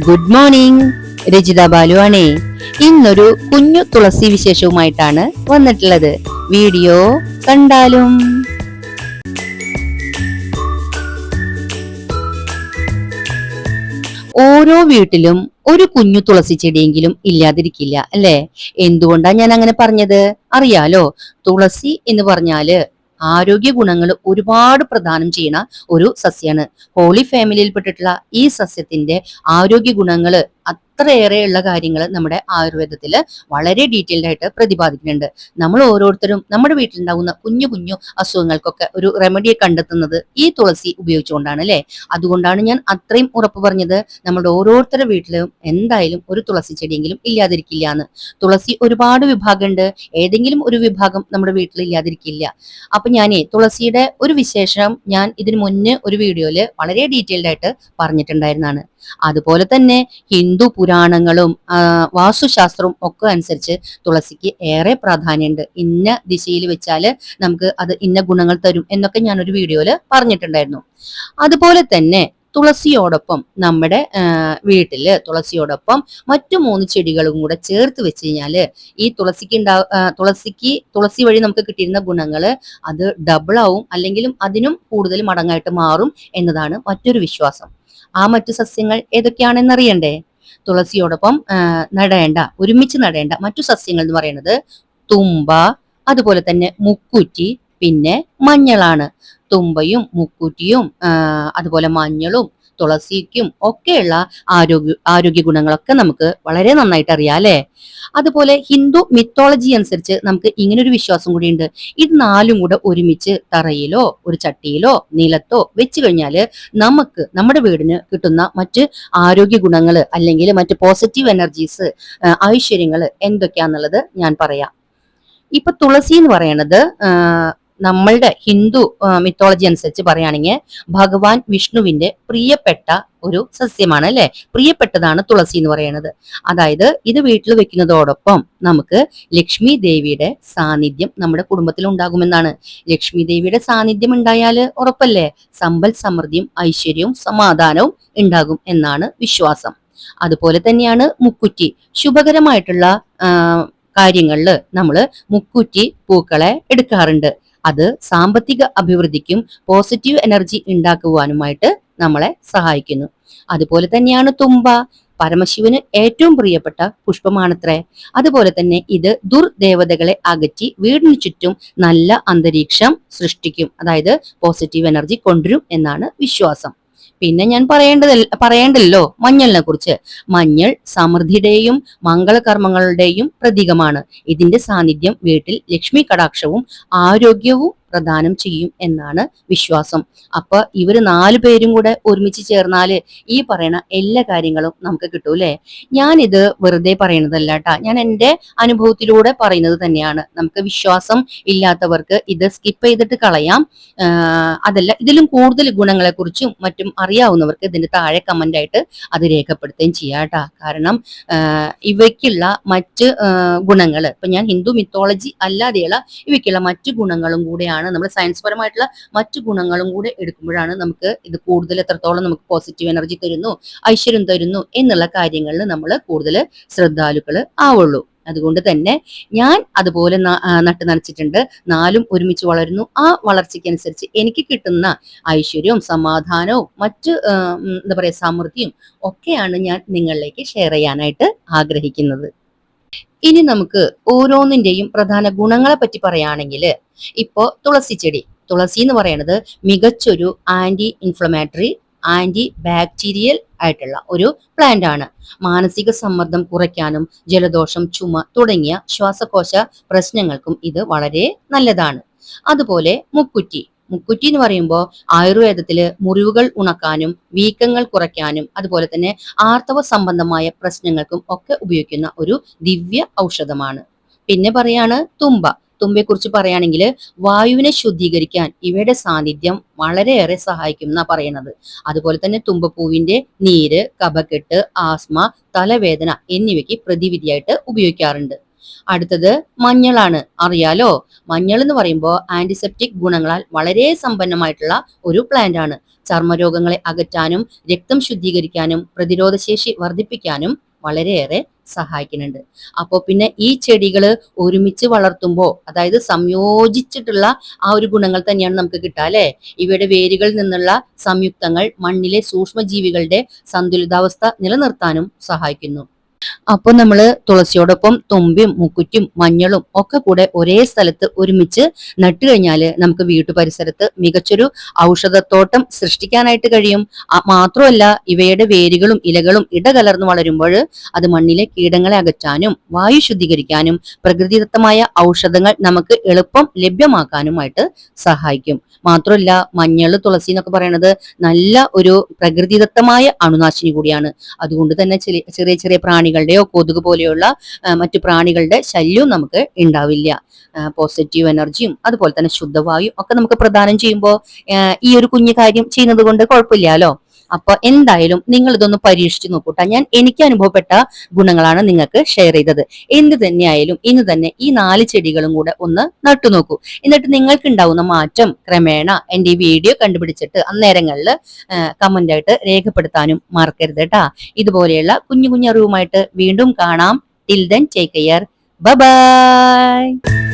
Good morning. Rajitha Balu ആണേ. ഇന്നൊരു കുഞ്ഞു തുളസി വിശേഷവുമായിട്ടാണ് വന്നിട്ടുള്ളത്. വീഡിയോ കണ്ടാലും. ഓരോ വീട്ടിലും ഒരു കുഞ്ഞു തുളസി ചെടിയെങ്കിലും ഇല്ലാതിരിക്കില്ല അല്ലെ? എന്തുകൊണ്ടാ ഞാൻ അങ്ങനെ പറഞ്ഞത് അറിയാലോ? തുളസി എന്ന് പറഞ്ഞാല് ആരോഗ്യ ഗുണങ്ങൾ ഒരുപാട് പ്രദാനം ചെയ്യുന്ന ഒരു സസ്യമാണ്. ഹോളി ഫാമിലിയിൽപ്പെട്ടിട്ടുള്ള ഈ സസ്യത്തിന്റെ ആരോഗ്യ ഗുണങ്ങള് അത്രയേറെയുള്ള കാര്യങ്ങൾ നമ്മുടെ ആയുർവേദത്തില് വളരെ ഡീറ്റെയിൽഡ് ആയിട്ട് പ്രതിപാദിക്കുന്നുണ്ട്. നമ്മൾ ഓരോരുത്തരും നമ്മുടെ വീട്ടിലുണ്ടാകുന്ന കുഞ്ഞു കുഞ്ഞു അസുഖങ്ങൾക്കൊക്കെ ഒരു റെമഡി കണ്ടെത്തുന്നത് ഈ തുളസി ഉപയോഗിച്ചുകൊണ്ടാണ് അല്ലെ? അതുകൊണ്ടാണ് ഞാൻ അത്രയും ഉറപ്പ് പറഞ്ഞത് നമ്മുടെ ഓരോരുത്തരുടെ വീട്ടിലും എന്തായാലും ഒരു തുളസി ചെടിയെങ്കിലും ഇല്ലാതിരിക്കില്ല എന്ന്. തുളസി ഒരുപാട് വിഭാഗമുണ്ട്, ഏതെങ്കിലും ഒരു വിഭാഗം നമ്മുടെ വീട്ടിൽ ഇല്ലാതിരിക്കില്ല. അപ്പൊ ഞാനേ തുളസിയുടെ ഒരു വിശേഷം ഞാൻ ഇതിനു മുന്നേ ഒരു വീഡിയോയില് വളരെ ഡീറ്റെയിൽഡ് ആയിട്ട് പറഞ്ഞിട്ടുണ്ടായിരുന്നതാണ്. അതുപോലെ തന്നെ ഹിന്ദു പുരാണങ്ങളും വാസ്തുശാസ്ത്രവും ഒക്കെ അനുസരിച്ച് തുളസിക്ക് ഏറെ പ്രാധാന്യമുണ്ട്. ഇന്ന ദിശയിൽ വെച്ചാല് നമുക്ക് അത് ഇന്ന ഗുണങ്ങൾ തരും എന്നൊക്കെ ഞാനൊരു വീഡിയോയില് പറഞ്ഞിട്ടുണ്ടായിരുന്നു. അതുപോലെ തന്നെ തുളസിയോടൊപ്പം നമ്മുടെ വീട്ടില് തുളസിയോടൊപ്പം മറ്റു 3 ചെടികളും കൂടെ ചേർത്ത് വെച്ച് കഴിഞ്ഞാല് ഈ തുളസി വഴി നമുക്ക് കിട്ടിയിരുന്ന ഗുണങ്ങള് അത് ഡബിൾ ആവും, അല്ലെങ്കിലും അതിനും കൂടുതൽ മടങ്ങായിട്ട് മാറും എന്നതാണ് മറ്റൊരു വിശ്വാസം. ആ മറ്റു സസ്യങ്ങൾ ഏതൊക്കെയാണെന്ന് അറിയണ്ടേ? തുളസിയോടൊപ്പം ഒരുമിച്ച് നടേണ്ട മറ്റു സസ്യങ്ങൾ എന്ന് പറയുന്നത് തുമ്പ, അതുപോലെ തന്നെ മുക്കുറ്റി, പിന്നെ മഞ്ഞളാണ്. തുമ്പയും മുക്കുറ്റിയും അതുപോലെ മഞ്ഞളും തുളസിക്കും ഒക്കെയുള്ള ആരോഗ്യ ഗുണങ്ങളൊക്കെ നമുക്ക് വളരെ നന്നായിട്ട് അറിയാം അല്ലെ? അതുപോലെ ഹിന്ദു മിത്തോളജി അനുസരിച്ച് നമുക്ക് ഇങ്ങനൊരു വിശ്വാസം കൂടിയുണ്ട്. ഇത് 4ഉം കൂടെ ഒരുമിച്ച് തറയിലോ ഒരു ചട്ടിയിലോ നിലത്തോ വെച്ച് കഴിഞ്ഞാല് നമുക്ക് നമ്മുടെ വീടിന് കിട്ടുന്ന മറ്റ് ആരോഗ്യ ഗുണങ്ങള് അല്ലെങ്കിൽ മറ്റ് പോസിറ്റീവ് എനർജീസ്, ഐശ്വര്യങ്ങള് എന്തൊക്കെയാന്നുള്ളത് ഞാൻ പറയാം. ഇപ്പൊ തുളസി എന്ന് പറയണത് നമ്മളുടെ ഹിന്ദു മിത്തോളജി അനുസരിച്ച് പറയുകയാണെങ്കിൽ ഭഗവാൻ വിഷ്ണുവിന്റെ പ്രിയപ്പെട്ട ഒരു സസ്യമാണ് അല്ലെ? പ്രിയപ്പെട്ടതാണ് തുളസി എന്ന് പറയുന്നത്. അതായത് ഇത് വീട്ടിൽ വെക്കുന്നതോടൊപ്പം നമുക്ക് ലക്ഷ്മി ദേവിയുടെ സാന്നിധ്യം നമ്മുടെ കുടുംബത്തിൽ ഉണ്ടാകുമെന്നാണ്. ലക്ഷ്മി ദേവിയുടെ സാന്നിധ്യം ഉണ്ടായാല് ഉറപ്പല്ലേ സമ്പൽ സമൃദ്ധിയും ഐശ്വര്യവും സമാധാനവും ഉണ്ടാകും എന്നാണ് വിശ്വാസം. അതുപോലെ തന്നെയാണ് മുക്കുറ്റി. ശുഭകരമായിട്ടുള്ള കാര്യങ്ങളിൽ നമ്മൾ മുക്കുറ്റി പൂക്കളെ എടുക്കാറുണ്ട്. അത് സാമ്പത്തിക അഭിവൃദ്ധിക്കും പോസിറ്റീവ് എനർജി ഉണ്ടാക്കുവാനുമായിട്ട് നമ്മളെ സഹായിക്കുന്നു. അതുപോലെ തന്നെയാണ് തുമ്പ. പരമശിവന് ഏറ്റവും പ്രിയപ്പെട്ട പുഷ്പമാണത്രേ. അതുപോലെ തന്നെ ഇത് ദുർദേവതകളെ അകറ്റി വീടിന് ചുറ്റും നല്ല അന്തരീക്ഷം സൃഷ്ടിക്കും, അതായത് പോസിറ്റീവ് എനർജി കൊണ്ടുവരും എന്നാണ് വിശ്വാസം. പിന്നെ ഞാൻ പറയേണ്ടല്ലോ മഞ്ഞളിനെ കുറിച്ച്. മഞ്ഞൾ സമൃദ്ധിയുടെയും മംഗളകർമ്മങ്ങളുടെയും പ്രതീകമാണ്. ഇതിന്റെ സാന്നിധ്യം വീട്ടിൽ ലക്ഷ്മി കടാക്ഷവും ആരോഗ്യവും പ്രദാനം ചെയ്യും എന്നാണ് വിശ്വാസം. അപ്പൊ ഇവര് 4 പേരും കൂടെ ഒരുമിച്ച് ചേർന്നാല് ഈ പറയുന്ന എല്ലാ കാര്യങ്ങളും നമുക്ക് കിട്ടൂല്ലേ? ഞാനിത് വെറുതെ പറയുന്നതല്ല കേട്ടാ, ഞാൻ എൻ്റെ അനുഭവത്തിലൂടെ പറയുന്നത് തന്നെയാണ്. നമുക്ക് വിശ്വാസം ഇല്ലാത്തവർക്ക് ഇത് സ്കിപ്പ് ചെയ്തിട്ട് കളയാം. അതല്ല, ഇതിലും കൂടുതൽ ഗുണങ്ങളെ കുറിച്ചും മറ്റും അറിയാവുന്നവർക്ക് ഇതിന്റെ താഴെ കമന്റ് ആയിട്ട് അത് രേഖപ്പെടുത്തുകയും ചെയ്യാട്ടാ. കാരണം ഇവയ്ക്കുള്ള മറ്റ് ഗുണങ്ങള് ഇപ്പൊ ഞാൻ ഹിന്ദു മിത്തോളജി അല്ലാതെയുള്ള ഇവയ്ക്കുള്ള മറ്റു ഗുണങ്ങളും കൂടെയാണ്, നമ്മൾ സയൻസ് പരമായിട്ടുള്ള മറ്റു ഗുണങ്ങളും കൂടെ എടുക്കുമ്പോഴാണ് നമുക്ക് ഇത് കൂടുതൽ എത്രത്തോളം നമുക്ക് പോസിറ്റീവ് എനർജി തരുന്നു, ഐശ്വര്യം തരുന്നു എന്നുള്ള കാര്യങ്ങളിൽ നമ്മൾ കൂടുതൽ ശ്രദ്ധാലുക്കള് ആവുള്ളൂ. അതുകൊണ്ട് തന്നെ ഞാൻ അതുപോലെ നട്ടു നനച്ചിട്ടുണ്ട്. 4ഉം ഒരുമിച്ച് വളരുന്നു. ആ വളർച്ചയ്ക്കനുസരിച്ച് എനിക്ക് കിട്ടുന്ന ഐശ്വര്യവും സമാധാനവും മറ്റ് എന്താ പറയാ സമൃദ്ധിയും ഒക്കെയാണ് ഞാൻ നിങ്ങളിലേക്ക് ഷെയർ ചെയ്യാനായിട്ട് ആഗ്രഹിക്കുന്നത്. ഇനി നമുക്ക് ഓരോന്നിന്റെയും പ്രധാന ഗുണങ്ങളെ പറ്റി പറയുകയാണെങ്കിൽ, ഇപ്പോ തുളസി എന്ന് പറയുന്നത് മികച്ചൊരു ആന്റി ഇൻഫ്ലമേറ്ററി, ആന്റി ബാക്ടീരിയൽ ആയിട്ടുള്ള ഒരു പ്ലാന്റ് ആണ്. മാനസിക സമ്മർദ്ദം കുറയ്ക്കാനും ജലദോഷം, ചുമ തുടങ്ങിയ ശ്വാസകോശ പ്രശ്നങ്ങൾക്കും ഇത് വളരെ നല്ലതാണ്. അതുപോലെ മുക്കുറ്റി എന്ന് പറയുമ്പോൾ ആയുർവേദത്തില് മുറിവുകൾ ഉണക്കാനും വീക്കങ്ങൾ കുറയ്ക്കാനും അതുപോലെ തന്നെ ആർത്തവ സംബന്ധമായ പ്രശ്നങ്ങൾക്കും ഒക്കെ ഉപയോഗിക്കുന്ന ഒരു ദിവ്യ ഔഷധമാണ്. പിന്നെ പറയാണ് തുമ്പയെ കുറിച്ച് പറയുകയാണെങ്കിൽ വായുവിനെ ശുദ്ധീകരിക്കാൻ ഇവയുടെ സാന്നിധ്യം വളരെയേറെ സഹായിക്കും എന്നാ പറയുന്നത്. അതുപോലെ തന്നെ തുമ്പപ്പൂവിന്റെ നീര് കഫക്കെട്ട്, ആസ്മ, തലവേദന എന്നിവയ്ക്ക് പ്രതിവിധിയായിട്ട് ഉപയോഗിക്കാറുണ്ട്. അടുത്തത് മഞ്ഞളാണ്. അറിയാലോ, മഞ്ഞൾ എന്ന് പറയുമ്പോൾ ആന്റിസെപ്റ്റിക് ഗുണങ്ങളാൽ വളരെ സമ്പന്നമായിട്ടുള്ള ഒരു പ്ലാന്റ് ആണ്. ചർമ്മരോഗങ്ങളെ അകറ്റാനും രക്തം ശുദ്ധീകരിക്കാനും പ്രതിരോധശേഷി വർദ്ധിപ്പിക്കാനും വളരെയേറെ സഹായിക്കുന്നുണ്ട്. അപ്പോൾ പിന്നെ ഈ ചെടികള് ഒരുമിച്ച് വളർത്തുമ്പോൾ, അതായത് സംയോജിച്ചിട്ടുള്ള ആ ഒരു ഗുണങ്ങൾ തന്നെയാണ് നമുക്ക് കിട്ടുക അല്ലെ. ഇവയുടെ വേരുകളിൽ നിന്നുള്ള സംയുക്തങ്ങൾ മണ്ണിലെ സൂക്ഷ്മജീവികളുടെ സന്തുലിതാവസ്ഥ നിലനിർത്താനും സഹായിക്കുന്നു. അപ്പൊ നമ്മള് തുളസിയോടൊപ്പം തുമ്പയും മുക്കുറ്റും മഞ്ഞളും ഒക്കെ കൂടെ ഒരേ സ്ഥലത്ത് ഒരുമിച്ച് നട്ടു കഴിഞ്ഞാല് നമുക്ക് വീട്ടു പരിസരത്ത് മികച്ചൊരു ഔഷധത്തോട്ടം സൃഷ്ടിക്കാനായിട്ട് കഴിയും. മാത്രമല്ല, ഇവയുടെ വേരുകളും ഇലകളും ഇടകലർന്ന് വളരുമ്പോൾ അത് മണ്ണിലെ കീടങ്ങളെ അകറ്റാനും വായു ശുദ്ധീകരിക്കാനും പ്രകൃതിദത്തമായ ഔഷധങ്ങൾ നമുക്ക് എളുപ്പം ലഭ്യമാക്കാനുമായിട്ട് സഹായിക്കും. മാത്രമല്ല, മഞ്ഞള് തുളസി എന്നൊക്കെ പറയുന്നത് നല്ല ഒരു പ്രകൃതിദത്തമായ അണുനാശിനി കൂടിയാണ്. അതുകൊണ്ട് തന്നെ ചെറിയ ചെറിയ പ്രാണികളുടെയോ കൊതുക് പോലെയുള്ള മറ്റു പ്രാണികളുടെ ശല്യവും നമുക്ക് ഉണ്ടാവില്ല. പോസിറ്റീവ് എനർജിയും അതുപോലെ തന്നെ ശുദ്ധവായു ഒക്കെ നമുക്ക് പ്രദാനം ചെയ്യുമ്പോൾ ഈ ഒരു കുഞ്ഞു കാര്യം ചെയ്യുന്നത് കൊണ്ട് കുഴപ്പമില്ലല്ലോ. അപ്പൊ എന്തായാലും നിങ്ങൾ ഇതൊന്ന് പരീക്ഷിച്ചു നോക്കൂട്ടാ. ഞാൻ എനിക്ക് അനുഭവപ്പെട്ട ഗുണങ്ങളാണ് നിങ്ങൾക്ക് ഷെയർ ചെയ്തത്. എന്ത് തന്നെയായാലും ഇന്ന് തന്നെ ഈ 4 ചെടികളും കൂടെ ഒന്ന് നട്ടു നോക്കൂ. എന്നിട്ട് നിങ്ങൾക്ക് ഉണ്ടാവുന്ന മാറ്റം ക്രമേണ എന്റെ ഈ വീഡിയോ കണ്ടുപിടിച്ചിട്ട് അന്നേരങ്ങളിൽ കമന്റ് ആയിട്ട് രേഖപ്പെടുത്താനും മറക്കരുത് കേട്ടാ. ഇതുപോലെയുള്ള കുഞ്ഞു കുഞ്ഞു അറിവുമായിട്ട് വീണ്ടും കാണാം. Till then take care. Bye bye.